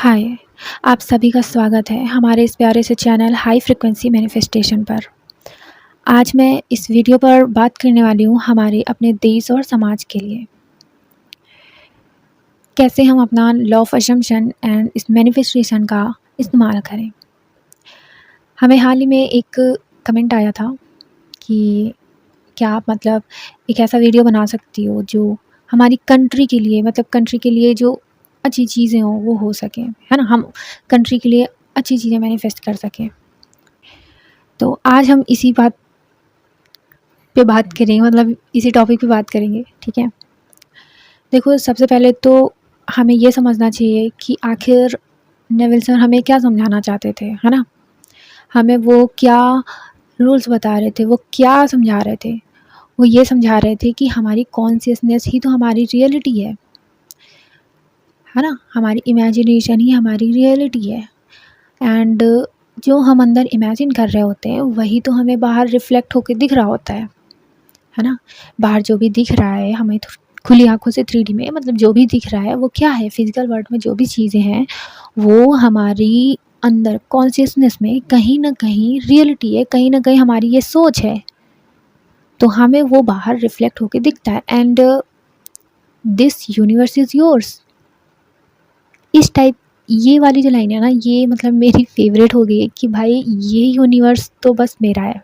हाय। आप सभी का स्वागत है हमारे इस प्यारे से चैनल हाई फ्रिक्वेंसी मैनिफेस्टेशन पर। आज मैं इस वीडियो पर बात करने वाली हूँ हमारे अपने देश और समाज के लिए कैसे हम अपना लॉ ऑफ असम्पशन एंड इस मैनिफेस्टेशन का इस्तेमाल करें। हमें हाल ही में एक कमेंट आया था कि क्या आप एक ऐसा वीडियो बना सकती हो जो हमारी कंट्री के लिए कंट्री के लिए जो अच्छी चीज़ें हों वो हो सकें, है ना। हम कंट्री के लिए अच्छी चीज़ें मैनिफेस्ट कर सकें। तो आज हम इसी बात पे बात करेंगे, इसी टॉपिक पे बात करेंगे, ठीक है। देखो, सबसे पहले तो हमें ये समझना चाहिए कि आखिर नेविल सर हमें क्या समझाना चाहते थे, है ना। हमें वो क्या रूल्स बता रहे थे, वो क्या समझा रहे थे। वो ये समझा रहे थे कि हमारी कॉन्शियसनेस ही तो हमारी रियलिटी है ना। हमारी इमेजिनेशन ही हमारी रियलिटी है। एंड जो हम अंदर इमेजिन कर रहे होते हैं वही तो हमें बाहर रिफ्लेक्ट होकर दिख रहा होता है ना। बाहर जो भी दिख रहा है हमें तो खुली आंखों से 3D में जो भी दिख रहा है वो क्या है, फिजिकल वर्ल्ड में जो भी चीज़ें हैं वो हमारी अंदर कॉन्शियसनेस में कहीं ना कहीं रियलिटी है, कहीं ना कहीं हमारी ये सोच है, तो हमें वो बाहर रिफ्लेक्ट होकर दिखता है। And this universe is yours. इस टाइप ये वाली जो लाइन है ना, ये मेरी फेवरेट हो गई है कि भाई ये यूनिवर्स तो बस मेरा है।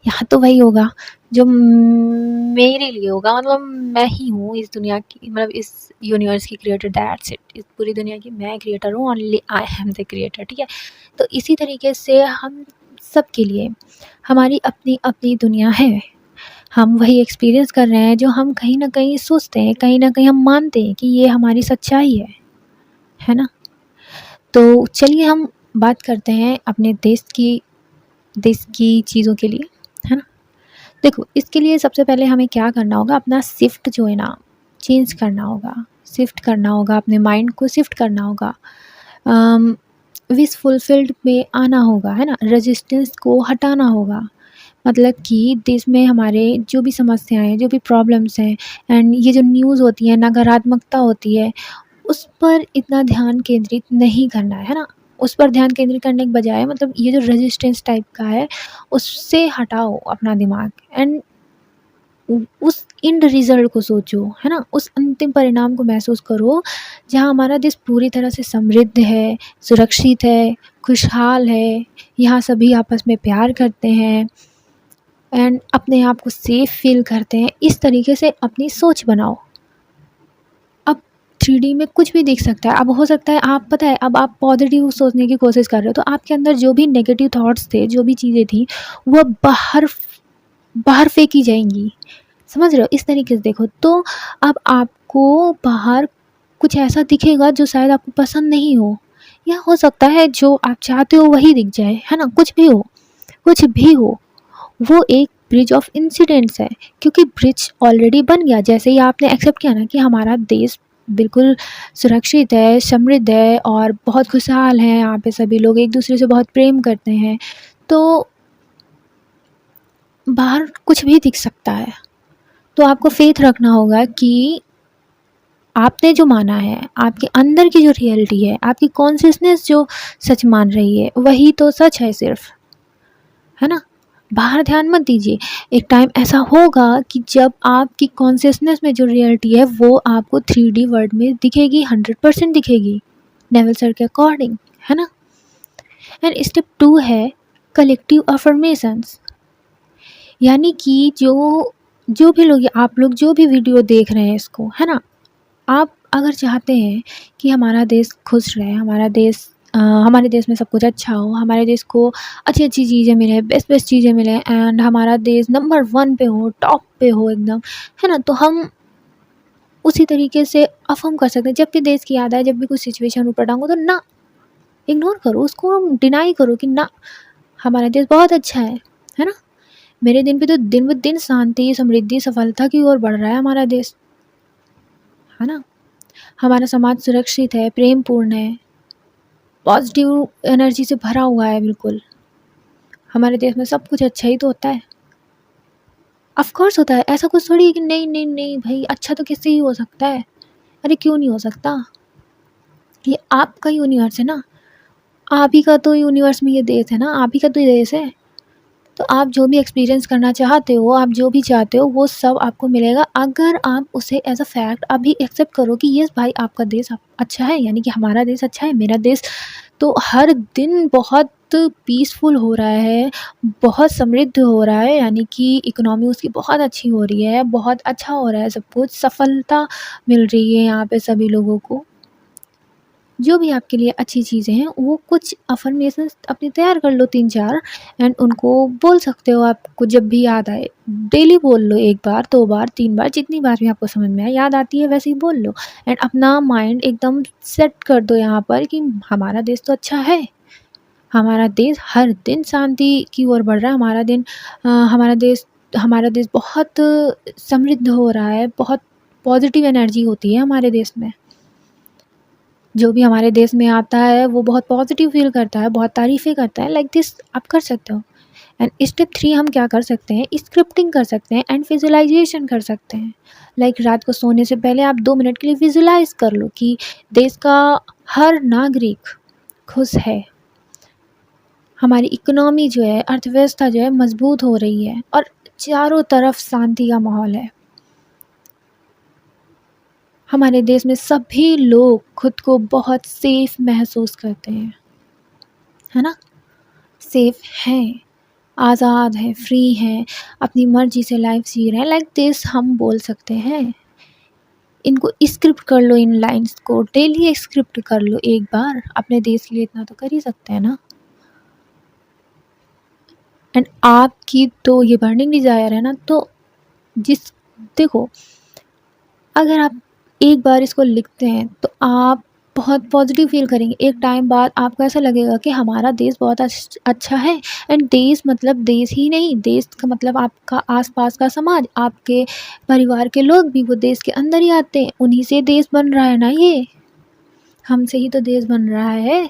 यहाँ तो वही होगा जो मेरे लिए होगा, मैं ही हूँ इस दुनिया की, इस यूनिवर्स की क्रिएटर। That's it. इस पूरी दुनिया की मैं क्रिएटर हूँ, only I am the creator, ठीक है। तो इसी तरीके से हम सब के लिए हमारी अपनी अपनी दुनिया है। हम वही एक्सपीरियंस कर रहे हैं जो हम कहीं ना कहीं सोचते हैं, कहीं ना कहीं हम मानते हैं कि ये हमारी सच्चाई है ना। तो चलिए हम बात करते हैं अपने देश की चीज़ों के लिए, है ना। देखो, इसके लिए सबसे पहले हमें क्या करना होगा, अपना शिफ्ट जो है ना चेंज करना होगा, शिफ्ट करना होगा, अपने माइंड को शिफ्ट करना होगा, विश फुलफिल्ड में आना होगा, है ना। रेजिस्टेंस को हटाना होगा। कि देश में हमारे जो भी समस्याएं हैं, जो भी प्रॉब्लम्स हैं, एंड ये जो न्यूज़ होती है, नकारात्मकता होती है, उस पर इतना ध्यान केंद्रित नहीं करना है ना। उस पर ध्यान केंद्रित करने के बजाय ये जो रेजिस्टेंस टाइप का है उससे हटाओ अपना दिमाग, एंड उस एंड रिजल्ट को सोचो, है ना। उस अंतिम परिणाम को महसूस करो जहाँ हमारा देश पूरी तरह से समृद्ध है, सुरक्षित है, खुशहाल है, यहाँ सभी आपस में प्यार करते हैं एंड अपने आप को सेफ फील करते हैं। इस तरीके से अपनी सोच बनाओ। अब 3D में कुछ भी दिख सकता है। अब हो सकता है आप पता है, अब आप पॉजिटिव सोचने की कोशिश कर रहे हो तो आपके अंदर जो भी नेगेटिव थॉट्स थे, जो भी चीज़ें थी, वो बाहर बाहर फेंकी जाएंगी। समझ रहे हो? इस तरीके से देखो तो अब आपको बाहर कुछ ऐसा दिखेगा जो शायद आपको पसंद नहीं हो, या हो सकता है जो आप चाहते हो वही दिख जाए, है ना। कुछ भी हो, कुछ भी हो, वो एक ब्रिज ऑफ इंसिडेंट्स है, क्योंकि ब्रिज ऑलरेडी बन गया। जैसे ही आपने एक्सेप्ट किया ना कि हमारा देश बिल्कुल सुरक्षित है, समृद्ध है और बहुत खुशहाल है, यहाँ पे सभी लोग एक दूसरे से बहुत प्रेम करते हैं, तो बाहर कुछ भी दिख सकता है। तो आपको फेथ रखना होगा कि आपने जो माना है, आपके अंदर की जो रियलिटी है, आपकी कॉन्शियसनेस जो सच मान रही है वही तो सच है सिर्फ, है ना। बाहर ध्यान मत दीजिए। एक टाइम ऐसा होगा कि जब आपकी कॉन्शियसनेस में जो रियलिटी है वो आपको 3D वर्ल्ड में दिखेगी, 100% दिखेगी, नेवल सर के अकॉर्डिंग, है ना। एंड स्टेप 2 है कलेक्टिव अफर्मेशंस। यानी कि जो भी लोग, आप लोग जो भी वीडियो देख रहे हैं इसको, है ना, आप अगर चाहते हैं कि हमारा देश खुश रहे, हमारे देश में सब कुछ अच्छा हो, हमारे देश को अच्छी अच्छी चीज़ें मिले, बेस्ट बेस्ट चीज़ें मिले, एंड हमारा देश नंबर 1 पे हो, टॉप पे हो एकदम, है ना, तो हम उसी तरीके से अफर्म कर सकते हैं। जब भी देश की याद आए, जब भी कुछ सिचुएशन ऊपर डांगो तो ना इग्नोर करो उसको, डिनाई करो कि ना हमारा देश बहुत अच्छा है ना। मेरे दिन पे तो दिन ब दिन शांति, समृद्धि, सफलता की ओर बढ़ रहा है हमारा देश, है ना। हमारा समाज सुरक्षित है, प्रेम पूर्ण है, पॉजिटिव एनर्जी से भरा हुआ है बिल्कुल। हमारे देश में सब कुछ अच्छा ही तो होता है। ऑफ कोर्स होता है, ऐसा कुछ थोड़ी है कि नहीं नहीं नहीं भाई अच्छा तो किससे ही हो सकता है। अरे क्यों नहीं हो सकता, ये आपका यूनिवर्स है ना, आप ही का तो यूनिवर्स में ये देश है ना, आप ही का तो ये देश है। तो आप जो भी एक्सपीरियंस करना चाहते हो, आप जो भी चाहते हो, वो सब आपको मिलेगा अगर आप उसे एज़ अ फैक्ट अभी एक्सेप्ट करो कि यस भाई आपका देश अच्छा है, यानी कि हमारा देश अच्छा है, मेरा देश तो हर दिन बहुत पीसफुल हो रहा है, बहुत समृद्ध हो रहा है, यानी कि इकोनॉमी उसकी बहुत अच्छी हो रही है, बहुत अच्छा हो रहा है, सब कुछ सफलता मिल रही है यहाँ पे सभी लोगों को। जो भी आपके लिए अच्छी चीज़ें हैं वो कुछ अफ़र्मेशंस अपनी तैयार कर लो 3-4 एंड उनको बोल सकते हो आपको जब भी याद आए। डेली बोल लो 1 बार, 2 बार, 3 बार जितनी बार भी आपको समझ में आए, याद आती है वैसे ही बोल लो एंड अपना माइंड एकदम सेट कर दो यहाँ पर कि हमारा देश तो अच्छा है। हमारा देश हर दिन शांति की ओर बढ़ रहा है, हमारा देश बहुत समृद्ध हो रहा है, बहुत पॉज़िटिव एनर्जी होती है हमारे देश में। जो भी हमारे देश में आता है वो बहुत पॉजिटिव फील करता है, बहुत तारीफ़ें करता है, लाइक दिस आप कर सकते हो। एंड स्टेप 3 हम क्या कर सकते हैं, स्क्रिप्टिंग कर सकते हैं एंड विजुअलाइजेशन कर सकते हैं। लाइक रात को सोने से पहले आप 2 मिनट के लिए विजुअलाइज कर लो कि देश का हर नागरिक खुश है, हमारी इकोनॉमी जो है, अर्थव्यवस्था जो है मजबूत हो रही है और चारों तरफ शांति का माहौल है। हमारे देश में सभी लोग खुद को बहुत सेफ महसूस करते हैं, है ना? सेफ हैं, आज़ाद हैं, फ्री हैं, अपनी मर्ज़ी से लाइफ जी रहे हैं, लाइक दिस हम बोल सकते हैं। इनको स्क्रिप्ट कर लो, इन लाइन्स को डेली स्क्रिप्ट कर लो 1 बार, अपने देश के लिए इतना तो कर ही सकते हैं ना। एंड आपकी तो ये बर्निंग डिज़ायर है ना, तो देखो, अगर आप एक बार इसको लिखते हैं तो आप बहुत पॉजिटिव फील करेंगे। एक टाइम बाद आपको ऐसा लगेगा कि हमारा देश बहुत अच्छा है एंड देश मतलब देश ही नहीं, देश का मतलब आपका आसपास का समाज, आपके परिवार के लोग भी वो देश के अंदर ही आते हैं, उन्हीं से देश बन रहा है ना, ये हमसे ही तो देश बन रहा है,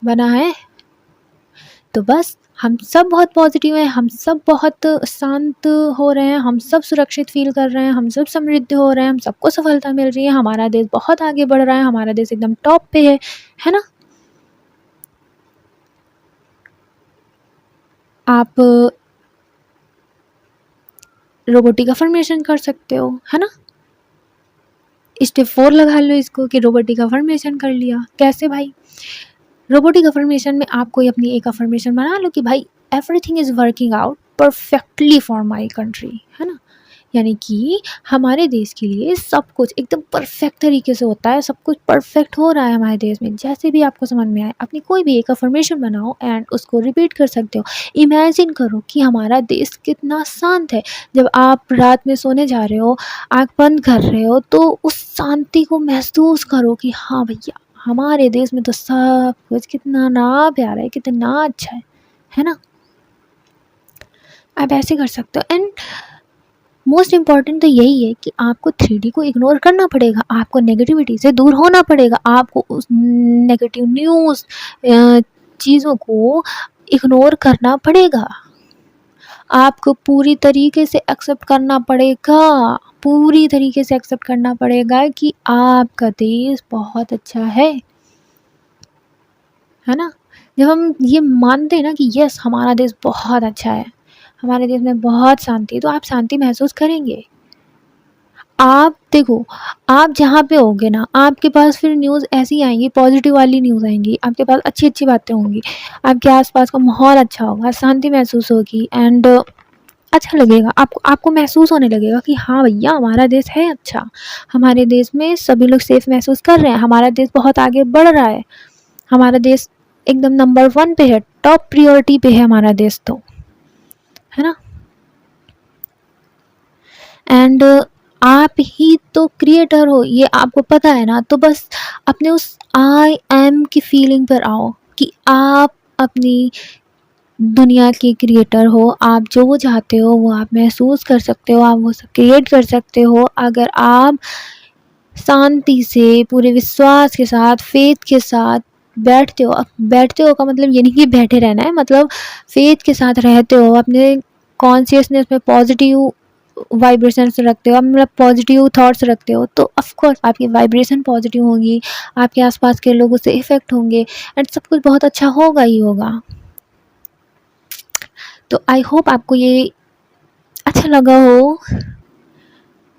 बना है। तो बस हम सब बहुत पॉजिटिव हैं, हम सब बहुत शांत हो रहे हैं, हम सब सुरक्षित फ़ील कर रहे हैं, हम सब समृद्ध हो रहे हैं, हम सबको सफलता मिल रही है, हमारा देश बहुत आगे बढ़ रहा है, हमारा देश एकदम टॉप पे है ना? आप रोबोटिक अफ़र्मेशन कर सकते हो, है ना? स्टेप 4 लगा लो इसको कि रोबोटिक अफ़र्मेशन कर लिया। कैसे भाई? रोबोटिक अफ़र्मेशन में आप कोई अपनी एक अफ़र्मेशन बना लो कि भाई everything is working out perfectly for my country, है ना? यानी कि हमारे देश के लिए सब कुछ एकदम परफेक्ट तरीके से होता है, सब कुछ परफेक्ट हो रहा है हमारे देश में। जैसे भी आपको समझ में आए, अपनी कोई भी एक अफ़र्मेशन बनाओ एंड उसको रिपीट कर सकते हो। इमेजिन करो कि हमारा देश कितना शांत है। जब आप रात में सोने जा रहे हो, आँख बंद कर रहे हो, तो उस शांति को महसूस करो कि हाँ भैया, हमारे देश में तो सब कुछ कितना ना प्यारा है, कितना अच्छा है ना? आप ऐसे कर सकते हो एंड मोस्ट इम्पॉर्टेंट तो यही है कि आपको 3D को इग्नोर करना पड़ेगा, आपको नेगेटिविटी से दूर होना पड़ेगा, आपको उस नेगेटिव न्यूज़ चीज़ों को इग्नोर करना पड़ेगा, आपको पूरी तरीके से एक्सेप्ट करना पड़ेगा, पूरी तरीके से एक्सेप्ट करना पड़ेगा कि आपका देश बहुत अच्छा है ना? जब हम ये मानते हैं ना कि यस हमारा देश बहुत अच्छा है, हमारे देश में बहुत शांति है, तो आप शांति महसूस करेंगे। आप देखो, आप जहाँ पे होगे ना, आपके पास फिर न्यूज़ ऐसी आएंगी, पॉजिटिव वाली न्यूज़ आएंगी, आपके पास अच्छी अच्छी बातें होंगी, आपके आसपास का माहौल अच्छा होगा, शांति महसूस होगी एंड अच्छा लगेगा आपको, आपको महसूस होने लगेगा कि हाँ भैया हमारा देश है अच्छा, हमारे देश में सभी लोग सेफ महसूस कर रहे हैं, हमारा देश बहुत आगे बढ़ रहा है, हमारा देश एकदम नंबर 1 पे है, टॉप प्रायोरिटी पे है हमारा देश तो, है ना? एंड आप ही तो क्रिएटर हो, ये आपको पता है ना, तो बस अपने उस आई एम की फीलिंग पर आओ कि आप अपनी दुनिया के क्रिएटर हो, आप जो चाहते हो वो आप महसूस कर सकते हो, आप वो सब क्रिएट कर सकते हो अगर आप शांति से, पूरे विश्वास के साथ, फेथ के साथ बैठते हो। अब बैठते हो का मतलब ये नहीं कि बैठे रहना है, मतलब फेथ के साथ रहते हो, अपने कॉन्शियसनेस में पॉजिटिव वाइब्रेशंस रखते हो, मतलब पॉजिटिव थॉट्स रखते हो, तो ऑफ कोर्स आपकी वाइब्रेशन पॉजिटिव होगी, आपके आसपास के लोगों से इफ़ेक्ट होंगे एंड सब कुछ बहुत अच्छा होगा ही होगा। तो आई होप आपको ये अच्छा लगा हो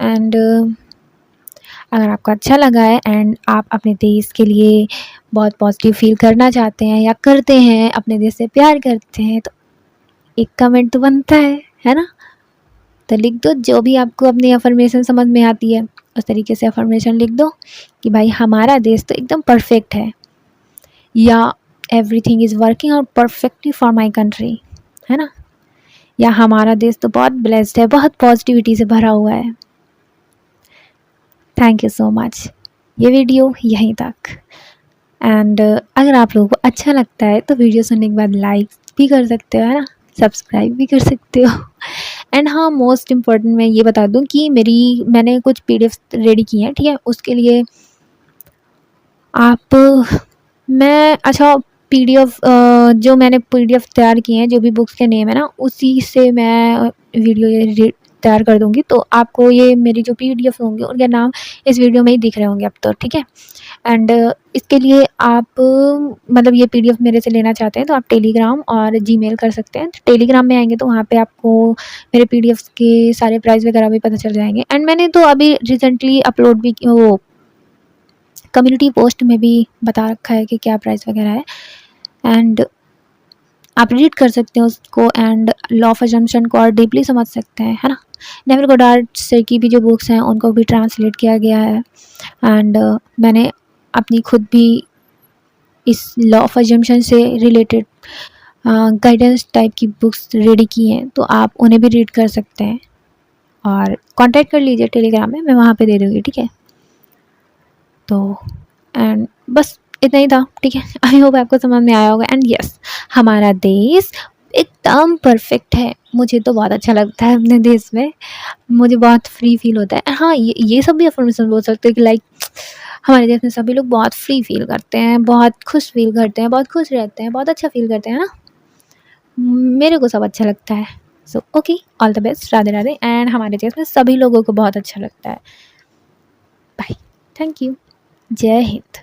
एंड अगर आपको अच्छा लगा है एंड आप अपने देश के लिए बहुत पॉजिटिव फील करना चाहते हैं या करते हैं, अपने देश से प्यार करते हैं, तो एक कमेंट तो बनता है ना? तो लिख दो जो भी आपको अपनी अफर्मेशन समझ में आती है, उस तरीके से अफर्मेशन लिख दो कि भाई हमारा देश तो एकदम परफेक्ट है, या everything is working out perfectly for my country, है ना? या हमारा देश तो बहुत ब्लेस्ड है, बहुत पॉजिटिविटी से भरा हुआ है। Thank you so much. ये वीडियो यहीं तक एंड अगर आप लोगों को अच्छा लगता है तो वीडियो सुनने के बाद लाइक भी कर सकते हो, है ना? सब्सक्राइब भी कर सकते हो एंड हाँ, मोस्ट इम्पॉर्टेंट मैं ये बता दूँ कि मैंने कुछ पीडीएफ रेडी की हैं, ठीक है? उसके लिए आप मैं अच्छा पीडीएफ जो मैंने पीडीएफ तैयार की हैं, जो भी बुक्स के नेम है ना, उसी से मैं वीडियो ये तैयार कर दूँगी। तो आपको ये मेरी जो पीडीएफ होंगे उनके नाम इस वीडियो में ही दिख रहे होंगे अब तो, ठीक है? एंड इसके लिए आप मतलब ये पीडीएफ मेरे से लेना चाहते हैं तो आप टेलीग्राम और जीमेल कर सकते हैं। टेलीग्राम में आएँगे तो वहाँ पे आपको मेरे पीडीएफ्स के सारे प्राइस वगैरह भी पता चल जाएँगे एंड मैंने तो अभी रिसेंटली अपलोड भी वो कम्युनिटी पोस्ट में भी बता रखा है कि क्या प्राइस वगैरह है एंड आप रीड कर सकते हैं उसको एंड लॉ ऑफ अजम्पशन को और डीपली समझ सकते हैं, है ना? नेविल गोडार्ड सर की भी जो बुक्स हैं उनको भी ट्रांसलेट किया गया है एंड मैंने अपनी खुद भी इस लॉ ऑफ अजम्पशन से रिलेटेड गाइडेंस टाइप की बुक्स रेडी की हैं, तो आप उन्हें भी रीड कर सकते हैं और कांटेक्ट कर लीजिए टेलीग्राम में, मैं वहाँ पे दे दूँगी, ठीक है? तो एंड बस इतना ही था, ठीक है? आई होप आपको समझ में आया होगा एंड यस, हमारा देश एकदम परफेक्ट है। मुझे तो बहुत अच्छा लगता है अपने देश में, मुझे बहुत फ्री फील होता है। हाँ, ये सब भी अफर्मेशन बोल सकते हो कि लाइक हमारे देश में सभी लोग बहुत फ्री फील करते हैं, बहुत खुश फील करते हैं, बहुत खुश रहते हैं, बहुत अच्छा फील करते हैं, है ना? मेरे को सब अच्छा लगता है। So okay, all the best, Radhe Radhe and हमारे देश में सभी लोगों को बहुत अच्छा लगता है। बाय, थैंक यू, जय हिंद।